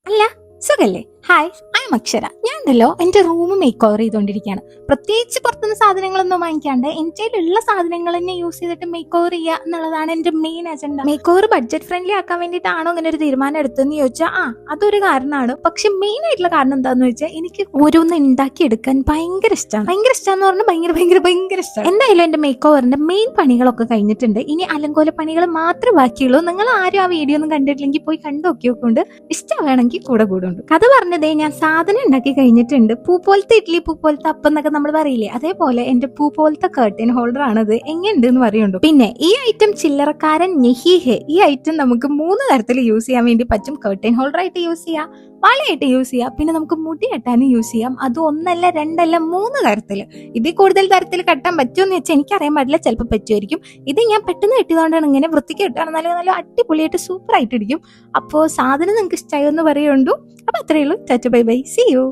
അല്ല സുഖല്ലേ? Hi, I M അക്ഷര. ഞാൻ ഉണ്ടല്ലോ എന്റെ റൂം മേക്ക് ഓവർ ചെയ്തുകൊണ്ടിരിക്കുകയാണ്. പ്രത്യേകിച്ച് പുറത്തുനിന്ന് സാധനങ്ങളൊന്നും വാങ്ങിക്കാണ്ട് എന്റെ ഉള്ള സാധനങ്ങൾ തന്നെ യൂസ് ചെയ്തിട്ട് മേക്ക് ഓവർ ചെയ്യുക എന്നുള്ളതാണ് എന്റെ main agenda. Make over budget friendly ആക്കാൻ വേണ്ടിയിട്ടാണോ അങ്ങനെ ഒരു തീരുമാനം എടുത്തതെന്ന് ചോദിച്ചാൽ അതൊരു കാരണമാണ്. പക്ഷെ മെയിൻ ആയിട്ടുള്ള കാരണം എന്താന്ന് വെച്ചാൽ എനിക്ക് ഓരോന്ന് ഉണ്ടാക്കി എടുക്കാൻ ഭയങ്കര ഇഷ്ടമാണ്. ഭയങ്കര ഇഷ്ടമെന്ന് പറഞ്ഞാൽ ഭയങ്കര ഇഷ്ടമാണ്. എന്തായാലും എന്റെ മേക്ക് ഓവറിന്റെ മെയിൻ പണികളൊക്കെ കഴിഞ്ഞിട്ടുണ്ട്. ഇനി അലങ്കോല പണികൾ മാത്രമേ ബാക്കിയുള്ളൂ. നിങ്ങൾ ആരും ആ വീഡിയോ ഒന്നും കണ്ടിട്ടില്ലെങ്കിൽ പോയി കണ്ടു നോക്കിയോക്കൊണ്ട് ഇഷ്ടമാണെങ്കിൽ കൂടെ ഉണ്ട്. കഥ പറഞ്ഞതേ ഞാൻ സാധനം ഉണ്ടാക്കി കഴിഞ്ഞിട്ടുണ്ട്. പൂ പോലത്തെ ഇഡ്ഡലി, പൂ പോലത്തെ അപ്പം എന്നൊക്കെ നമ്മൾ പറയില്ലേ, അതേപോലെ എന്റെ പൂ പോലത്തെ കർട്ടൻ ഹോൾഡർ ആണത്. എങ്ങനെയുണ്ട് എന്ന് പറയുന്നുണ്ട്. പിന്നെ ഈ ഐറ്റം ചില്ലറക്കാരൻ നെഹിഹെ. ഈ ഐറ്റം നമുക്ക് 3 തരത്തിൽ യൂസ് ചെയ്യാൻ വേണ്ടി പറ്റും. കർട്ടൻ ഹോൾഡർ ആയിട്ട് യൂസ് ചെയ്യാം, വളയായിട്ട് യൂസ് ചെയ്യാം, പിന്നെ നമുക്ക് മുടി കെട്ടാനും യൂസ് ചെയ്യാം. അത് 1 അല്ല 2 അല്ല 3 തരത്തില്. ഇതിൽ കൂടുതൽ തരത്തിൽ കെട്ടാൻ പറ്റുമെന്ന് വെച്ചാൽ എനിക്കറിയാൻ പാടില്ല, ചിലപ്പോൾ പറ്റുമായിരിക്കും. ഇത് ഞാൻ പെട്ടെന്ന് കെട്ടിയതുകൊണ്ടാണ് ഇങ്ങനെ വൃത്തിക്ക് കെട്ടുകയാണ്. നല്ല അടിപൊളിയായിട്ട് സൂപ്പർ ആയിട്ട് ഇരിക്കും. അപ്പോൾ സാധനം നിങ്ങൾക്ക് ഇഷ്ടമായോ എന്ന് പറയുന്നുണ്ടു. അപ്പൊ അത്രയേ ഉള്ളൂ. Tata bye bye, see U.